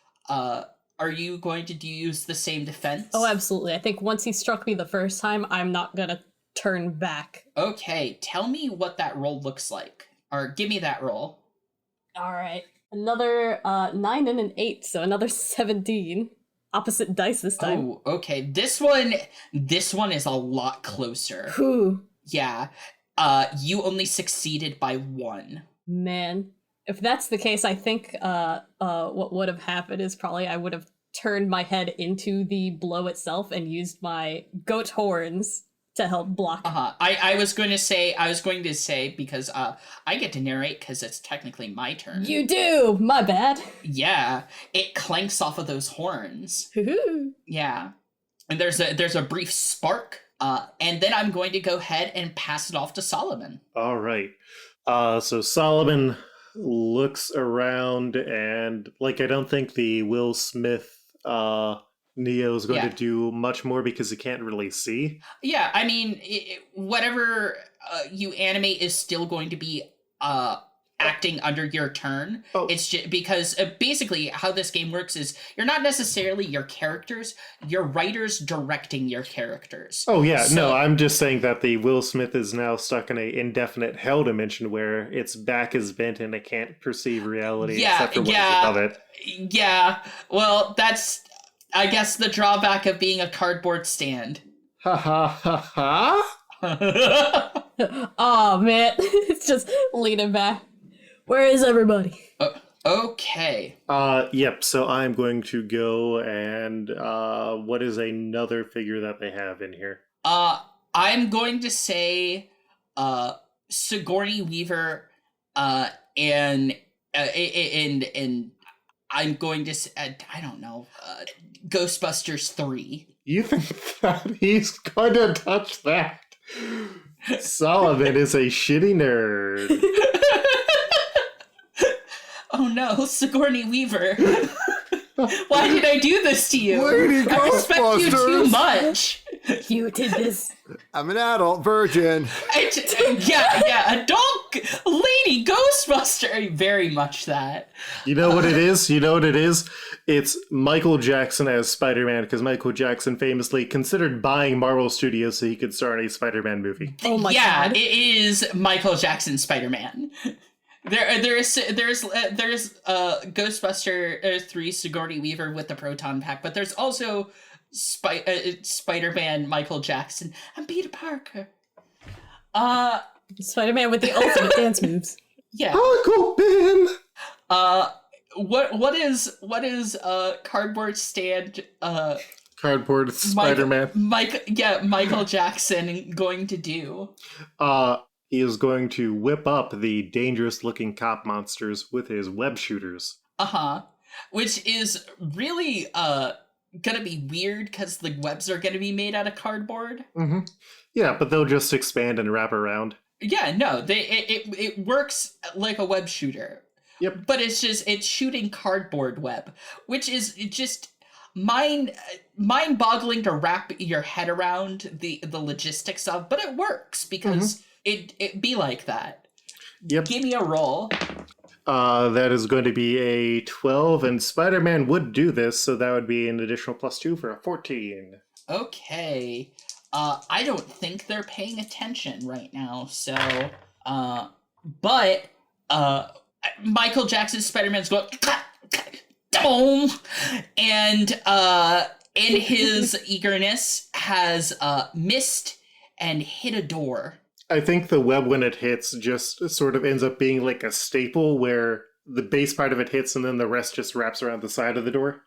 Are you going to use the same defense? Oh, absolutely. I think once he struck me the first time, I'm not gonna turn back. Okay, tell me what that roll looks like. Or give me that roll. All right. Another 9 and an 8, so another 17. Opposite dice this time. Oh, okay. This one is a lot closer. Whew. Yeah. You only succeeded by 1. Man. If that's the case, I think what would have happened is probably I would have turned my head into the blow itself and used my goat horns to help block. I was going to say because I get to narrate because it's technically my turn. You do. My bad. Yeah, it clanks off of those horns. Hoo-hoo. Yeah, and there's a brief spark. And then I'm going to go ahead and pass it off to Solomon. All right. So Solomon looks around and I don't think the Will Smith Neo is going to do much more because he can't really see. Yeah, I mean, whatever you animate is still going to be acting under your turn. Oh. It's just because basically how this game works is you're not necessarily your characters, your writers directing your characters. Oh yeah, so, no, I'm just saying that the Will Smith is now stuck in a indefinite hell dimension where its back is bent and it can't perceive reality except for what's above it. Yeah, well, that's, I guess, the drawback of being a cardboard stand. Ha ha ha ha! Oh man, it's just leaning back. Where is everybody? Okay. Yep, so I'm going to go and what is another figure that they have in here? I'm going to say Sigourney Weaver and I'm going to say, I don't know, Ghostbusters 3. You think that he's going to touch that? Solomon is a shitty nerd. Oh no, Sigourney Weaver. Why did I do this to you? Lady I respect you too much. You did this. I'm an adult virgin. Yeah, adult lady Ghostbuster. Very much that. You know what it is? You know what it is? It's Michael Jackson as Spider-Man, because Michael Jackson famously considered buying Marvel Studios so he could star in a Spider-Man movie. Oh my God. God. It is Michael Jackson Spider-Man. There's Ghostbuster 3 Sigourney Weaver with the proton pack, but there's also Spider-Man Michael Jackson and Peter Parker. Spider-Man with the ultimate dance moves. Yeah. Uncle Ben. What is cardboard stand Cardboard Spider-Man. Michael Jackson going to do? He is going to whip up the dangerous-looking cop monsters with his web shooters. Which is really gonna be weird because the webs are gonna be made out of cardboard. Mm-hmm. Yeah, but they'll just expand and wrap around. Yeah, no, it works like a web shooter. Yep. But it's shooting cardboard web, which is just mind-boggling to wrap your head around the logistics of, but it works because it be like that. Yep. Give me a roll. That is going to be a 12, and Spider-Man would do this, so that would be an additional +2 for a 14. Okay. I don't think they're paying attention right now, so, but, Michael Jackson's Spider-Man's going, boom, and, in his eagerness, has, missed and hit a door. I think the web, when it hits, just sort of ends up being like a staple where the base part of it hits and then the rest just wraps around the side of the door.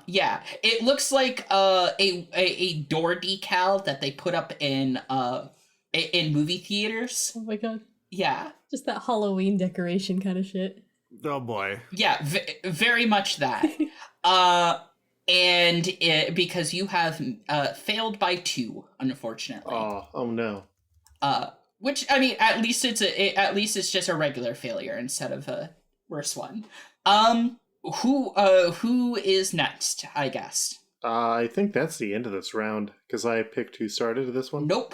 Yeah. It looks like a door decal that they put up in movie theaters. Oh my God. Yeah. Just that Halloween decoration kind of shit. Oh boy. Yeah, very much that. And because you have failed by 2, unfortunately. Oh no. Which, I mean, at least it's just a regular failure instead of a worse one. Who is next, I guess? I think that's the end of this round, because I picked who started this one. Nope.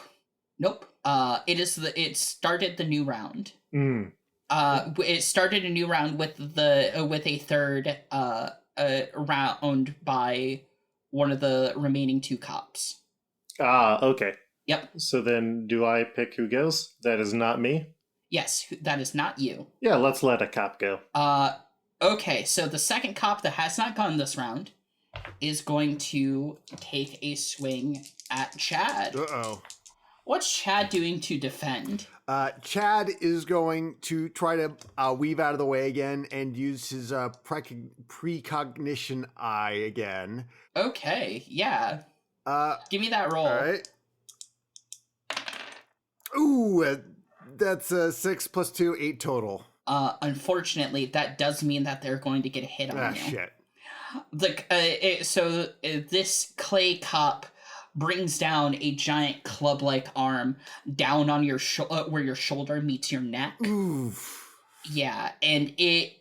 It started the new round. It started a new round with a third round by one of the remaining 2 cops. Okay. Yep. So then, do I pick who goes? That is not me? Yes, that is not you. Yeah, let's let a cop go. Okay, so the second cop that has not gone this round is going to take a swing at Chad. Uh-oh. What's Chad doing to defend? Chad is going to try to weave out of the way again and use his precognition eye again. Okay, yeah. Give me that roll. All right. Ooh, that's 6 + 2, 8 total. Unfortunately, that does mean that they're going to get a hit on you. Shit. This clay cop brings down a giant club-like arm down on your where your shoulder meets your neck. Oof. Yeah, and it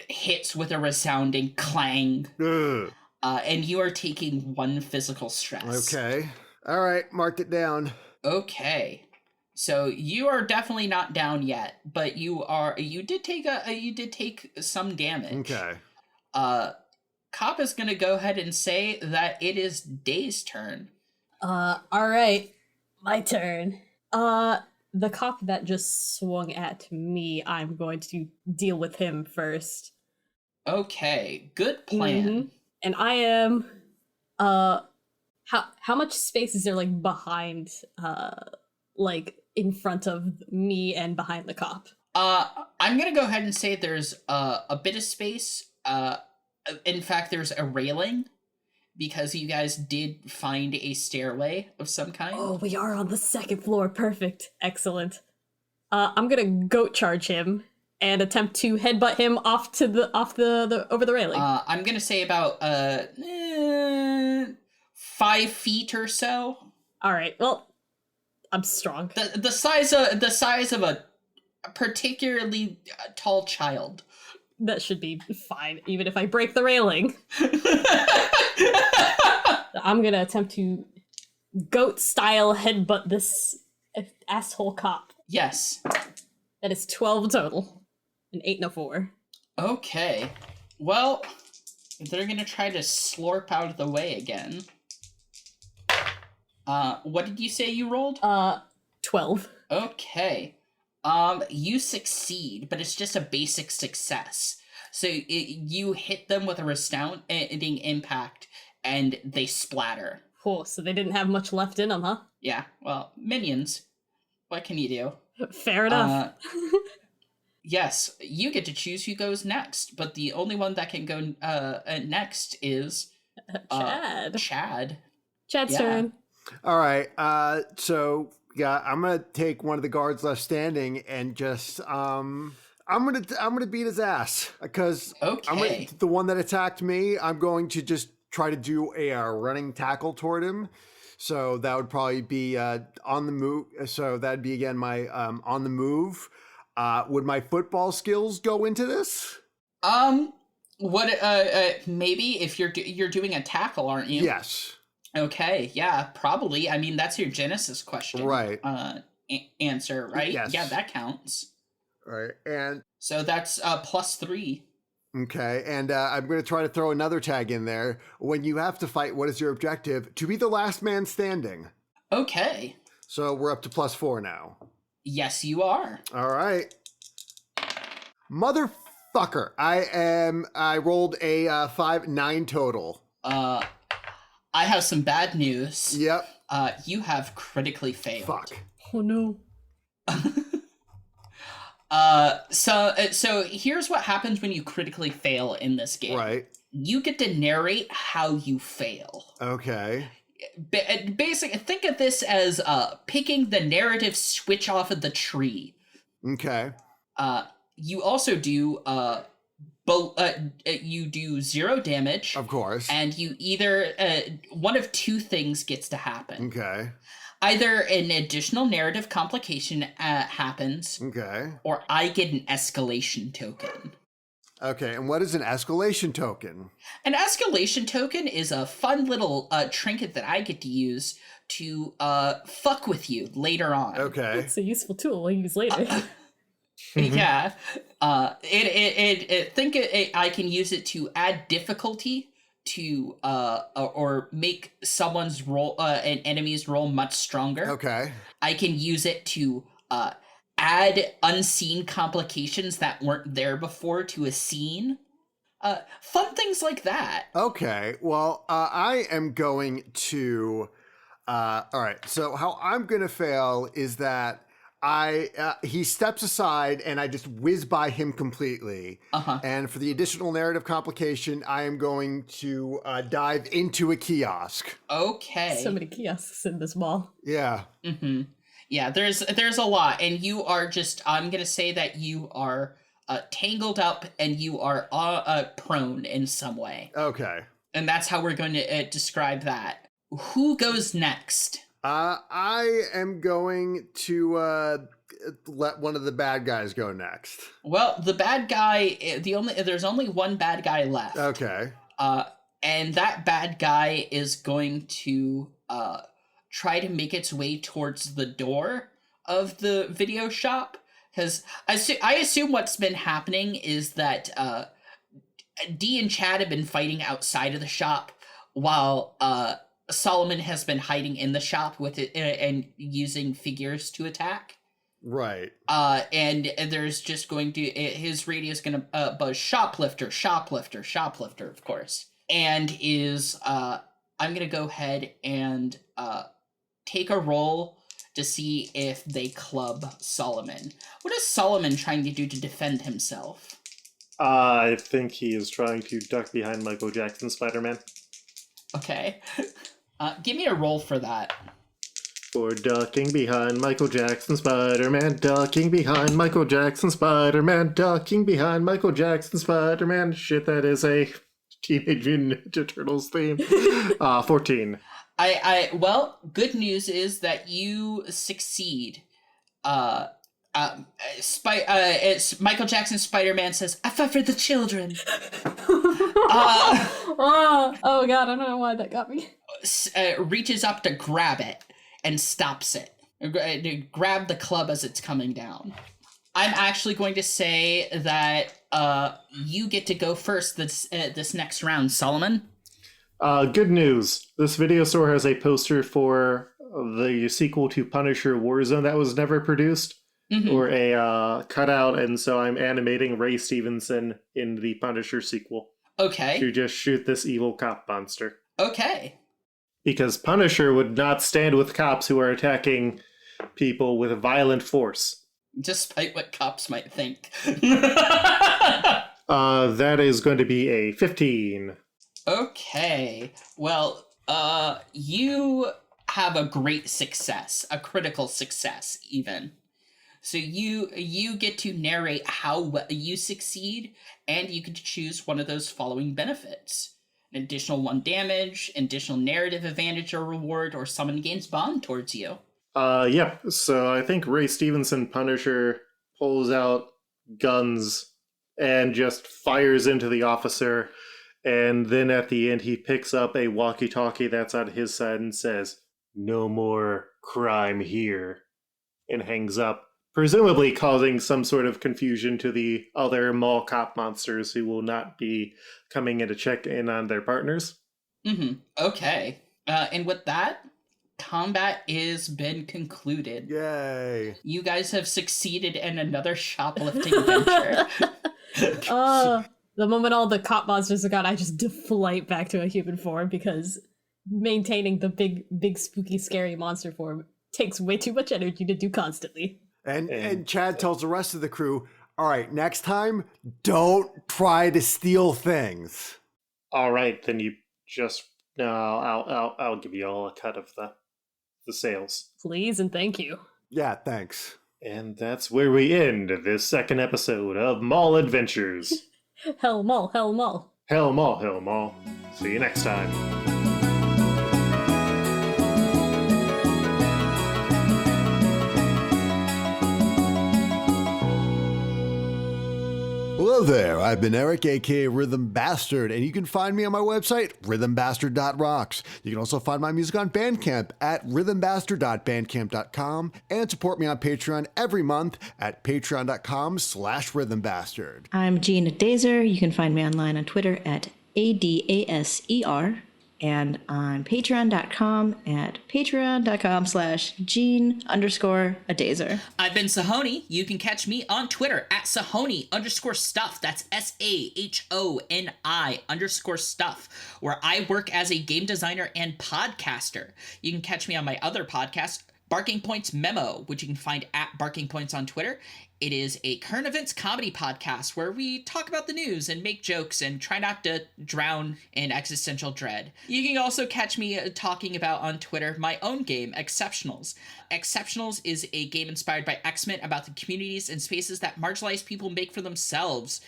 hits with a resounding clang. And you are taking 1 physical stress. Okay. All right, marked it down. Okay. So you are definitely not down yet, but you did take some damage. Okay. Cop is gonna go ahead and say that it is Dei's turn. All right, my turn. The cop that just swung at me, I'm going to deal with him first. Okay, good plan. And I am, how much space is there, like, behind, like, in front of me and behind the cop? I'm gonna go ahead and say there's a bit of space. In fact, there's a railing, because you guys did find a stairway of some kind. Oh, we are on the 2nd floor. Perfect. Excellent. I'm gonna goat charge him and attempt to headbutt him off the over the railing. I'm gonna say about 5 feet or so. All right. Well, I'm strong. The size of a particularly tall child. That should be fine, even if I break the railing. I'm gonna attempt to goat style headbutt this asshole cop. Yes. That is 12 total. An 8 and a 4. Okay. Well, they're gonna try to slurp out of the way again. What did you say you rolled? 12. Okay. You succeed, but it's just a basic success. So you hit them with a resounding impact, and they splatter. Oh, so they didn't have much left in them, huh? Yeah, well, minions. What can you do? Fair enough. Yes, you get to choose who goes next, but the only one that can go next is Chad. Chad's turn. All right. So yeah, I'm gonna take one of the guards left standing and just I'm gonna beat his ass because the one that attacked me. I'm going to just try to do a running tackle toward him. So that would probably be on the move. So that'd be again my on the move. Would my football skills go into this? Maybe if you're doing a tackle, aren't you? Yes. Okay, yeah, probably. I mean, that's your Genesis question. Right. Answer, right? Yes. Yeah, that counts. All right. And so that's +3. Okay, and I'm going to try to throw another tag in there. When you have to fight, what is your objective? To be the last man standing. Okay. So we're up to +4 now. Yes, you are. All right. Motherfucker. I rolled a 5-9 total. I have some bad news. Yep. You have critically failed. Fuck. Oh no. So here's what happens when you critically fail in this game. Right. You get to narrate how you fail. Okay. Basically, think of this as picking the narrative switch off of the tree. Okay. You also do you do 0 damage. Of course. And you either one of 2 things gets to happen. Okay. Either an additional narrative complication happens. Okay. Or I get an escalation token. Okay, and what is an escalation token? An escalation token is a fun little trinket that I get to use to fuck with you later on. Okay. It's a useful tool we'll use later. Yeah. I can use it to add difficulty to or make someone's roll an enemy's roll much stronger. Okay. I can use it to add unseen complications that weren't there before to a scene. Fun things like that. Okay. Well, I am going to all right. So how I'm going to fail is that he steps aside and I just whiz by him completely. Uh-huh. And for the additional narrative complication, I am going to dive into a kiosk. Okay. So many kiosks in this mall. Yeah. Mm-hmm. Yeah, there's a lot, and you are just, I'm gonna say that you are tangled up and you are prone in some way. Okay. And that's how we're going to describe that. Who goes next? I am going to let one of the bad guys go next. Well, the bad guy, there's only one bad guy left. Okay. And that bad guy is going to try to make its way towards the door of the video shop, because I assume what's been happening is that Dee and Chad have been fighting outside of the shop while Solomon has been hiding in the shop with it and using figures to attack. Right. And there's just going to his radio is going to buzz shoplifter, of course, and is I'm going to go ahead and take a roll to see if they club Solomon. What is Solomon trying to do to defend himself? I think he is trying to duck behind Michael Jackson's Spider-Man. Okay. Give me a roll for that. For ducking behind Michael Jackson Spider-Man, ducking behind Michael Jackson Spider-Man, ducking behind Michael Jackson Spider-Man. Shit, that is a Teenage Mutant Ninja Turtles theme. 14. Well, good news is that you succeed. It's Michael Jackson Spider-Man says, "I fight for the children." Oh god, I don't know why that got me. Reaches up to grab it and stops it. Grab the club as it's coming down. I'm actually going to say that you get to go first this next round, Solomon. Good news. This video store has a poster for the sequel to Punisher Warzone that was never produced, or a cutout, and so I'm animating Ray Stevenson in the Punisher sequel. Okay. To just shoot this evil cop monster. Okay. Because Punisher would not stand with cops who are attacking people with violent force. Despite what cops might think. That is going to be a 15. Okay. Well, you have a great success, a critical success even. So you get to narrate how well you succeed, and you get to choose one of those following benefits. An additional 1 damage, additional narrative advantage or reward, or someone gains bond towards you. Yeah, so I think Ray Stevenson Punisher pulls out guns and just fires into the officer, and then at the end he picks up a walkie-talkie that's on his side and says, "No more crime here," and hangs up, presumably causing some sort of confusion to the other mall cop monsters who will not be coming in to check in on their partners. Okay. And with that, combat is been concluded. Yay. You guys have succeeded in another shoplifting adventure. The moment all the cop monsters are gone, I just deflate back to a human form because maintaining the big spooky scary monster form takes way too much energy to do constantly. And Chad tells the rest of the crew, all right, next time, don't try to steal things. All right, then you just... No, I'll give you all a cut of the sales. Please and thank you. Yeah, thanks. And that's where we end this second episode of Mall Adventures. Hell mall, hell mall. Hell mall, hell mall. See you next time. Hello there, I've been Eric, aka Rhythm Bastard, and you can find me on my website, rhythmbastard.rocks. You can also find my music on Bandcamp at rhythmbastard.bandcamp.com and support me on Patreon every month at patreon.com/rhythmbastard. I'm Jean Dazer. You can find me online on Twitter at ADASER and on patreon.com at patreon.com/Jean_Adazer. I've been Sahoni. You can catch me on Twitter at Sahoni_stuff. That's SAHONI_stuff, where I work as a game designer and podcaster. You can catch me on my other podcast, Barking Points Memo, which you can find at Barking Points on Twitter. It is a current events comedy podcast where we talk about the news and make jokes and try not to drown in existential dread. You can also catch me talking about on Twitter my own game, Exceptionals. Exceptionals is a game inspired by X-Men about the communities and spaces that marginalized people make for themselves.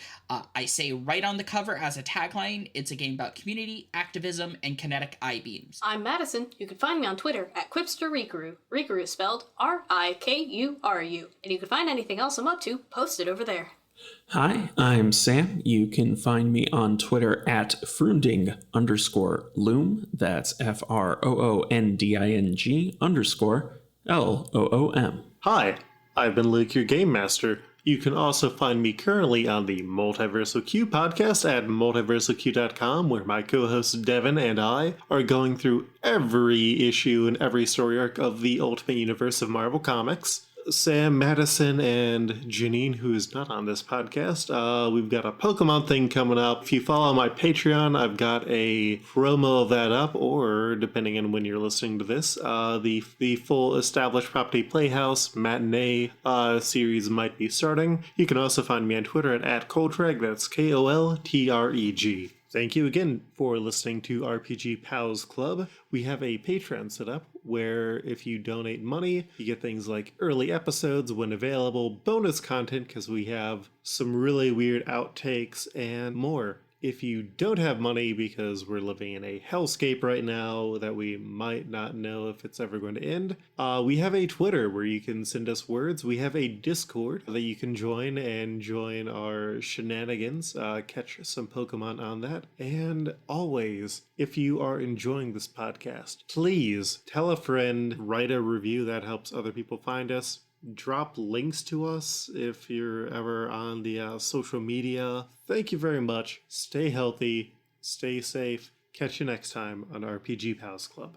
I say right on the cover as a tagline, it's a game about community, activism, and kinetic I-beams. I'm Madison. You can find me on Twitter at QuipsterRikuru. Rikuru is spelled R-I-K-U-R-U. And you can find anything else I'm up to posted over there. Hi, I'm Sam. You can find me on Twitter at Froonding_Loom. That's FROONDING_LOOM. Hi, I've been Luke, your Game Master. You can also find me currently on the Multiversal Q podcast at multiversalq.com, where my co-host Devin and I are going through every issue and every story arc of the Ultimate Universe of Marvel Comics. Sam, Madison, and Janine, who is not on this podcast, we've got a Pokemon thing coming up. If you follow my Patreon, I've got a promo of that up, or depending on when you're listening to this, the full Established Property Playhouse matinee series might be starting. You can also find me on Twitter at Coltreg, that's KOLTREG. Thank you again for listening to RPG Pals Club. We have a Patreon set up where if you donate money, you get things like early episodes when available, bonus content because we have some really weird outtakes and more. If you don't have money because we're living in a hellscape right now that we might not know if it's ever going to end, we have a Twitter where you can send us words. We have a Discord that you can join and join our shenanigans, catch some Pokemon on that. And always, if you are enjoying this podcast, please tell a friend, write a review that helps other people find us. Drop links to us if you're ever on the social media. Thank you very much. Stay healthy, stay safe. Catch you next time on RPG Pals Club.